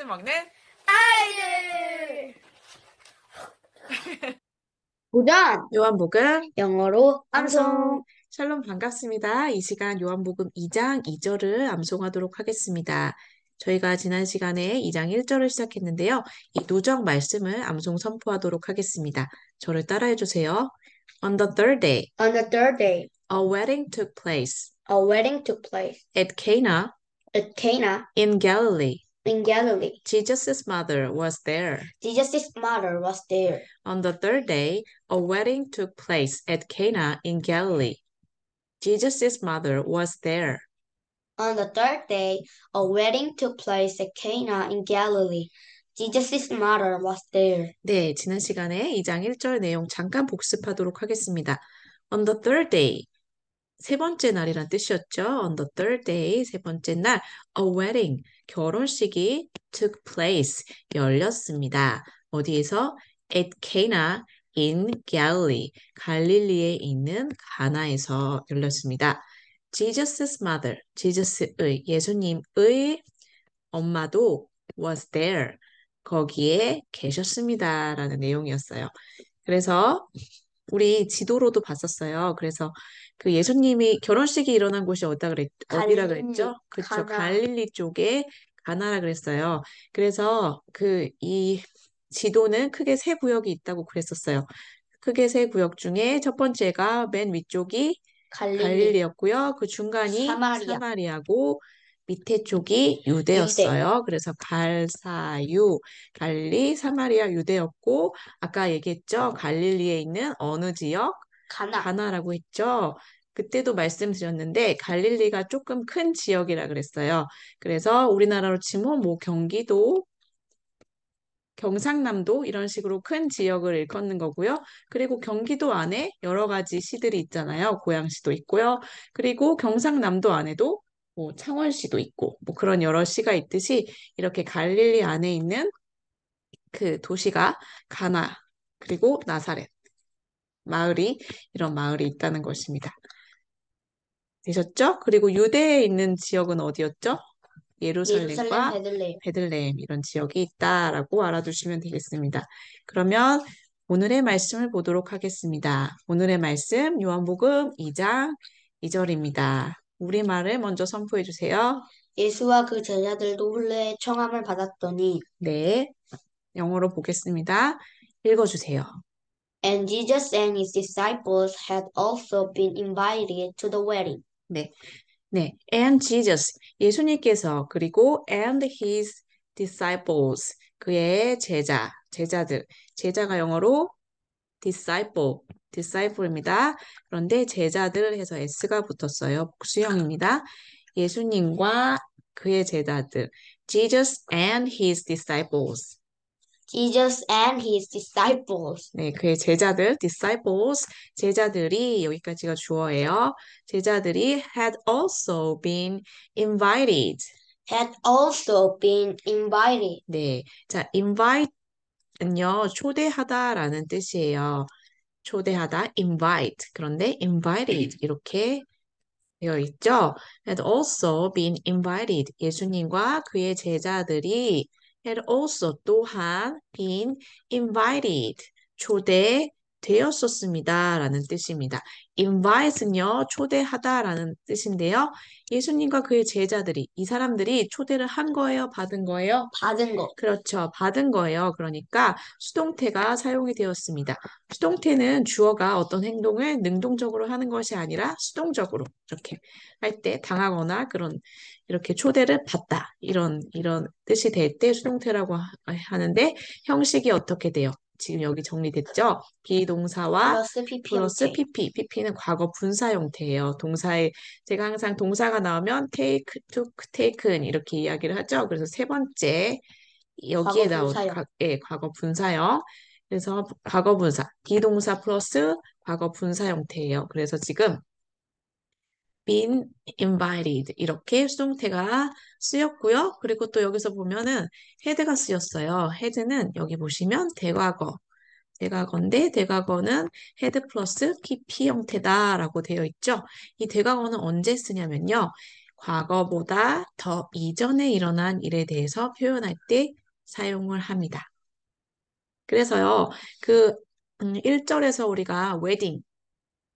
먹는 아이들 도전 요한복음 영어로 암송. 암송. 샬롬, 반갑습니다. 이 시간 요한복음 2장 2절을 암송하도록 하겠습니다. 저희가 지난 시간에 2장 1절을 시작했는데요. 이 누적 말씀을 암송 선포하도록 하겠습니다. 저를 따라해 주세요. On the third day, On the third day, a wedding took place a wedding took place at Cana at Cana in Galilee. in Galilee. Jesus' mother was there. Jesus' mother was there. On the third day, a wedding took place at Cana in Galilee. Jesus' mother was there. On the third day, a wedding took place at Cana in Galilee. Jesus' mother was there. 네, 지난 시간에 2장 1절 내용 잠깐 복습하도록 하겠습니다. On the third day, 세 번째 날이란 뜻이었죠. On the third day, 세 번째 날, a wedding, 결혼식이 took place, 열렸습니다. 어디에서? At Cana in Galilee, 갈릴리에 있는 가나에서 열렸습니다. Jesus' mother, 제주스의, 예수님의 엄마도 was there, 거기에 계셨습니다라는 내용이었어요. 그래서 우리 지도로도 봤었어요. 그래서 그 예수님이 결혼식이 일어난 곳이 어디라 갈릴리, 그랬죠? 그쵸. 가나. 갈릴리 쪽에 가나라 그랬어요. 그래서 그 이 지도는 크게 세 구역이 있다고 그랬었어요. 크게 세 구역 중에 첫 번째가 맨 위쪽이 갈릴리, 갈릴리였고요. 그 중간이 사마리아, 사마리아고 밑에 쪽이 유대, 유대였어요. 그래서 갈사유, 갈리, 사마리아, 유대였고 아까 얘기했죠. 갈릴리에 있는 어느 지역? 가나. 가나라고 했죠. 그때도 말씀드렸는데 갈릴리가 조금 큰 지역이라 그랬어요. 그래서 우리나라로 치면 뭐 경기도, 경상남도 이런 식으로 큰 지역을 일컫는 거고요. 그리고 경기도 안에 여러 가지 시들이 있잖아요. 고양시도 있고요. 그리고 경상남도 안에도 뭐 창원시도 있고 뭐 그런 여러 시가 있듯이 이렇게 갈릴리 안에 있는 그 도시가 가나 그리고 나사렛 마을이 이런 마을이 있다는 것입니다. 되셨죠? 그리고 유대에 있는 지역은 어디였죠? 예루살렘, 예루살렘과 베들레헴. 베들레헴 이런 지역이 있다라고 알아두시면 되겠습니다. 그러면 오늘의 말씀을 보도록 하겠습니다. 오늘의 말씀 요한복음 2장 2절입니다. 우리말을 먼저 선포해 주세요. 예수와 그 제자들도 혼례의 청함을 받았더니 네, 영어로 보겠습니다. 읽어주세요. And Jesus and his disciples had also been invited to the wedding. 네, 네, and Jesus, 예수님께서 그리고 and his disciples, 그의 제자들, 제자가 영어로 disciple입니다. 그런데 제자들 해서 s가 붙었어요. 복수형입니다. 예수님과 그의 제자들, Jesus and his disciples. Jesus and his disciples 네, 그의 제자들, disciples, 제자들이 여기까지가 주어예요. 제자들이 had also been invited. had also been invited. 네, 자, invite는요, 초대하다라는 뜻이에요. 초대하다, invite. 그런데 invited 이렇게 되어 있죠. Had also been invited. 예수님과 그의 제자들이 had also 또한 been invited. 초대되었었습니다. 라는 뜻입니다. invite는요, 초대하다라는 뜻인데요. 예수님과 그의 제자들이, 이 사람들이 초대를 한 거예요? 받은 거예요? 받은 거. 그렇죠. 받은 거예요. 그러니까 수동태가 사용이 되었습니다. 수동태는 주어가 어떤 행동을 능동적으로 하는 것이 아니라 수동적으로 이렇게 할 때 당하거나 그런 이렇게 초대를 받다 이런 뜻이 될 때 수동태라고 하는데 형식이 어떻게 돼요? 지금 여기 정리됐죠? 비동사와 플러스 PP 플러스 형태. PP. PP는 과거 분사 형태예요. 동사에 제가 항상 동사가 나오면 take, took, taken 이렇게 이야기를 하죠. 그래서 세 번째 여기에 과거 나온 분사형. 과거 분사요. 그래서 과거 분사, 비동사 플러스 과거 분사 형태예요. 그래서 지금 been invited 이렇게 수동태가 쓰였고요. 그리고 또 여기서 보면은 had가 쓰였어요. had는 여기 보시면 대과거인데 대과거는 had 플러스 PP 형태다라고 되어 있죠. 이 대과거는 언제 쓰냐면요. 과거보다 더 이전에 일어난 일에 대해서 표현할 때 사용을 합니다. 그래서요, 그 1절에서 우리가 웨딩,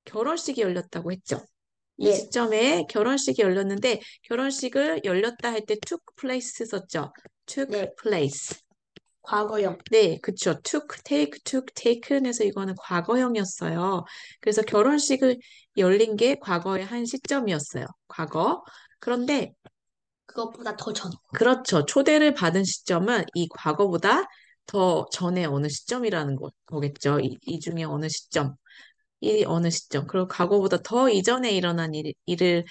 결혼식이 열렸다고 했죠. 이 네, 시점에 결혼식이 열렸는데 결혼식을 열렸다 할 때 took place 썼죠. took 네, place. 과거형. 네, 그쵸. took, taken 해서 이거는 과거형이었어요. 그래서 결혼식을 열린 게 과거의 한 시점이었어요. 과거. 그런데 그것보다 더 전. 그렇죠. 초대를 받은 시점은 이 과거보다 더 전에 어느 시점이라는 거겠죠. 이 중에 어느 시점. 이 어느 시점. 그리고 과거보다 더 이전에 일어난 일을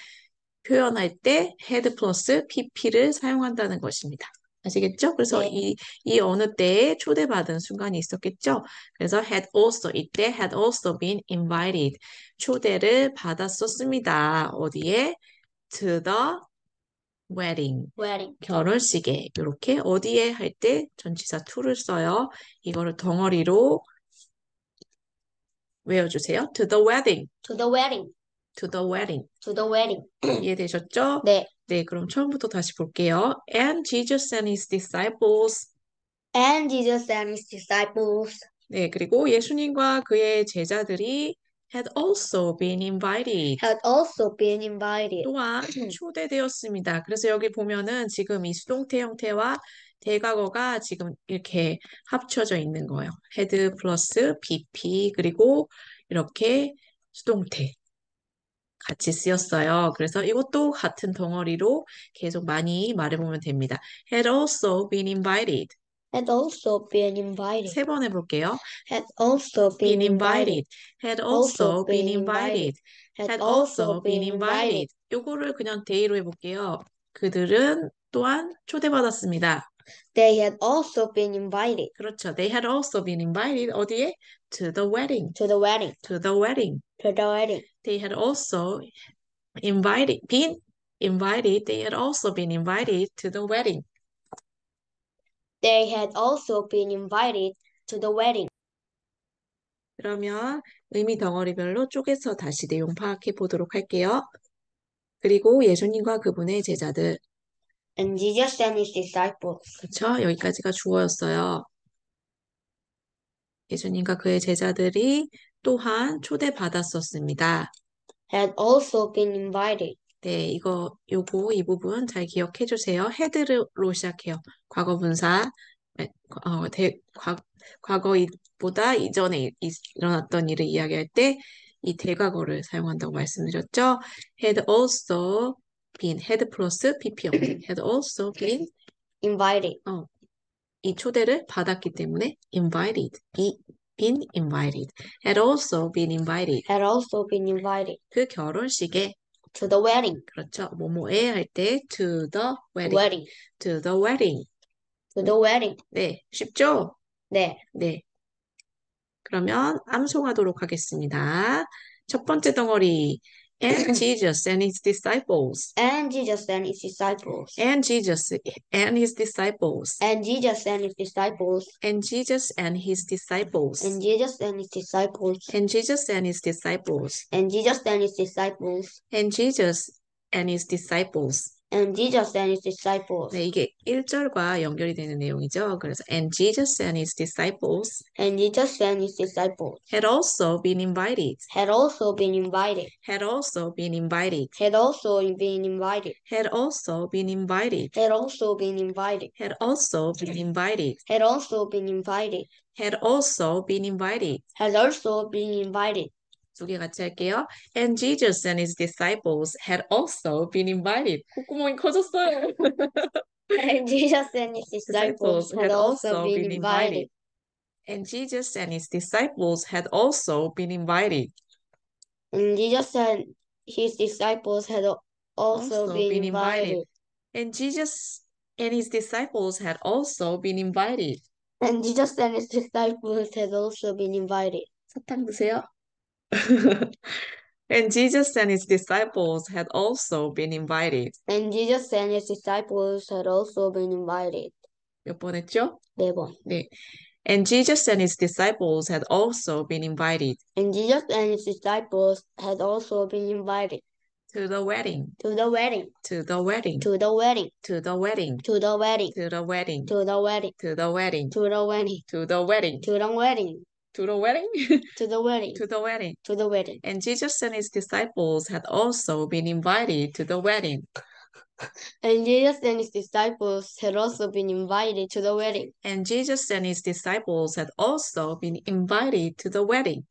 표현할 때 had 플러스 pp를 사용한다는 것입니다. 아시겠죠? 그래서 네, 이 어느 때에 초대받은 순간이 있었겠죠? 그래서 had also, 이때 had also been invited. 초대를 받았었습니다. 어디에? To the wedding. wedding. 결혼식에. 이렇게 어디에 할 때 전치사 to를 써요. 이거를 덩어리로 외워주세요. To the wedding. To the wedding. To the wedding. To the wedding. 이해되셨죠? 네. 네, 그럼 처음부터 다시 볼게요. And Jesus and his disciples. And Jesus and his disciples 네, 그리고 예수님과 그의 제자들이 had also been invited. had also been invited. 또한 초대되었습니다. 그래서 여기 보면은 지금 이 수동태 형태와 대과거가 지금 이렇게 합쳐져 있는 거예요. had 플러스 BP 그리고 이렇게 수동태. 같이 쓰였어요. 그래서 이것도 같은 덩어리로 계속 많이 말해보면 됩니다. Had also been invited. Had also been invited. 세 번 해볼게요. Had also Been been invited. invited. Had Also also been been invited. invited. Had Had also also been been invited. invited. 요거를 그냥 데이로 해볼게요. 그들은 또한 초대받았습니다. They had also been invited 그렇죠. They had also been invited. 어디에? To the wedding. to the wedding. To the wedding. To the wedding. They had also been invited. They had also been invited to the wedding. They had also been invited to the wedding. 그러면 의미 덩어리별로 쪼개서 다시 내용 파악해 보도록 할게요. 그리고 예수님과 그분의 제자들. And Jesus and his disciples 그렇죠? 여기까지가 주어였어요. 예수님과 그의 제자들이 또한 초대받았었습니다. had also been invited. 네, 이 부분 잘 기억해 주세요. 헤드로 시작해요. 과거 분사, 과거보다 이전에 일어났던 일을 이야기할 때 이 대과거를 사용한다고 말씀드렸죠. had also been, had 플러스 pp형, had also been, Invited. 이 초대를 받았기 때문에 invited, been invited, had also been invited. Had also been invited 그 결혼식에 to the wedding. 그렇죠. 뭐뭐에 할 때 to the wedding. Wedding. to the wedding. To the wedding. 네, 쉽죠? 네. 네. 그러면 암송하도록 하겠습니다. 첫 번째 덩어리. And Jesus and his disciples. And Jesus and his disciples. And Jesus and his disciples. And Jesus and his disciples. And Jesus and his disciples. And Jesus and his disciples. And Jesus and his disciples. And Jesus and his disciples. And Jesus and his disciples. And Jesus and his disciples. 네, 이게 1절과 연결이 되는 내용이죠. 그래서 and Jesus and his disciples And Jesus and his disciples had also been invited. had also been invited. Had also been invited. Had also been invited. Had also been invited. Had also been invited. Had also been invited. Had also been invited. Had also been invited. Had also been invited. 두 개 같이 할게요. And Jesus and his disciples had also been invited. 콧구멍이 커졌어요. And Jesus and his disciples had also been invited. And Jesus and his disciples had also been invited. And Jesus and his disciples had also been invited. And Jesus and his disciples had also been invited. And Jesus and his disciples had also been invited. 사탕 드세요. And Jesus and his disciples had also been invited. And Jesus and his disciples had also been invited. 몇 번 했죠? 네 번. 네. And Jesus and his disciples had also been invited. And Jesus and his disciples had also been invited. to the wedding, to the wedding, to the wedding, to the wedding, to the wedding, to the wedding, to the wedding, to the wedding, to the wedding, to the wedding, to the wedding, to the wedding, to the wedding, to the wedding, to the wedding. to the wedding. And Jesus and his disciples had also been invited to the wedding. And Jesus and his disciples had also been invited to the wedding. And Jesus and his disciples had also been invited to the wedding.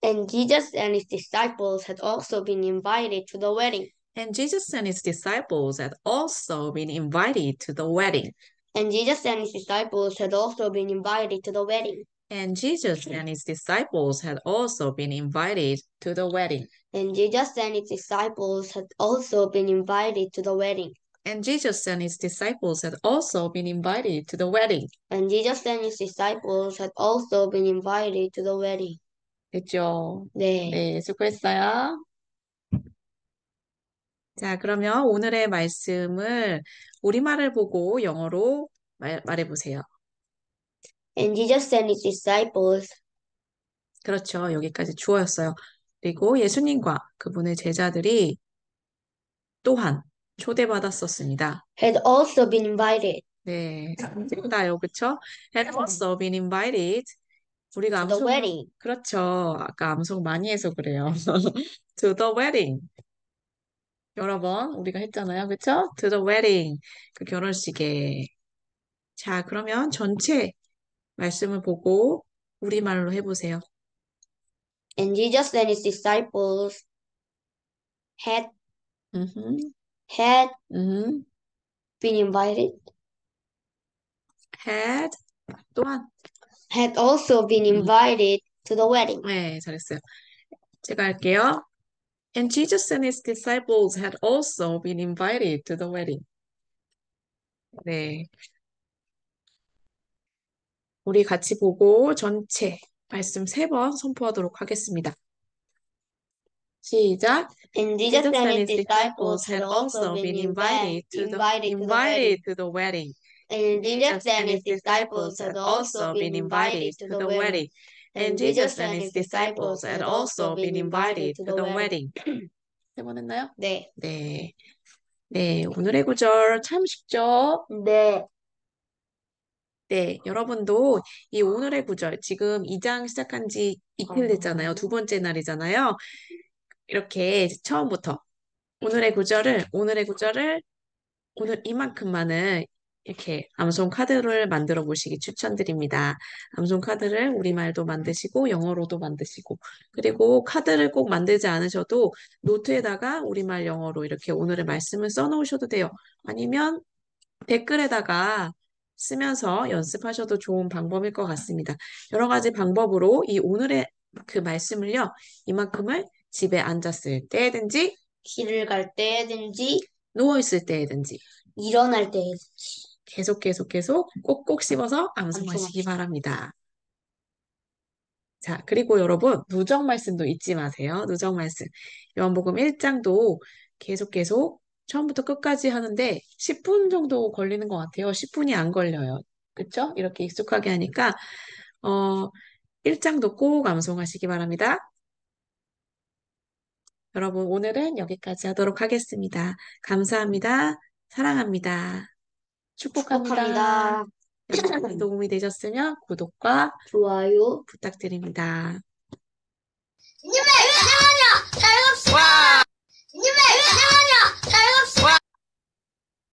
And Jesus and his disciples had also been invited to the wedding. And Jesus and his disciples had also been invited to the wedding. And Jesus and his disciples had also been invited to the wedding. And Jesus and his disciples had also been invited to the wedding. And Jesus and his disciples had also been invited to the wedding. And Jesus and his disciples had also been invited to the wedding. And Jesus and his disciples had also been invited to the wedding. 됐죠? 네. 네, 수고했어요. 자, 그러면 오늘의 말씀을 우리말을 보고 영어로 말해보세요. And Jesus and his disciples 그렇죠. 여기까지 주어였어요. 그리고 예수님과 그분의 제자들이 또한 초대받았었습니다. had also been invited 네, 나요, 그렇죠? Had also been invited. 우리가 to the 암송, wedding. 그렇죠. 아까 암송 많이 해서 그래요. To the wedding. 여러 번 우리가 했잖아요, 그렇죠? To the wedding. 그 결혼식에. 자, 그러면 전체 말씀을 보고 우리말로 해보세요. And Jesus and his disciples had 음흠, had 음, been invited, had 또한 had also been invited to the wedding. 네, 잘했어요. 제가 할게요. And Jesus and his disciples had also been invited to the wedding. 네, 우리 같이 보고 전체 말씀 3번 선포하도록 하겠습니다. 시작. And Jesus and his disciples had also been invited to the wedding. And Jesus and his disciples had also been invited to the wedding. And Jesus and his disciples had also been invited to the wedding. 세 번 했나요? 네. 네. 네, 오늘의 구절 참 쉽죠? 네. 네, 여러분도 이 오늘의 구절, 지금 2장 시작한 지 이틀 됐잖아요. 두 번째 날이잖아요. 이렇게 처음부터 오늘의 구절을 오늘 이만큼만은 이렇게 암송 카드를 만들어 보시기 추천드립니다. 암송 카드를 우리말도 만드시고 영어로도 만드시고 그리고 카드를 꼭 만들지 않으셔도 노트에다가 우리말 영어로 이렇게 오늘의 말씀을 써놓으셔도 돼요. 아니면 댓글에다가 쓰면서 연습하셔도 좋은 방법일 것 같습니다. 여러 가지 방법으로 이 오늘의 그 말씀을요, 이만큼을 집에 앉았을 때든지 길을 갈 때든지 누워있을 때든지 일어날 때든지 계속 꼭꼭 씹어서 암송하시기 바랍니다. 자, 그리고 여러분 누적 말씀도 잊지 마세요. 누적 말씀. 요한복음 1장도 계속 처음부터 끝까지 하는데 10분 정도 걸리는 것 같아요. 10분이 안 걸려요. 그쵸? 이렇게 익숙하게 하니까 1장도 꼭 암송하시기 바랍니다. 여러분 오늘은 여기까지 하도록 하겠습니다. 감사합니다. 사랑합니다. 축복합니다. 도움이 되셨으면 구독과 좋아요 부탁드립니다. 님의 잠깐만요. 잘 갑시다. 님의 잠깐만요.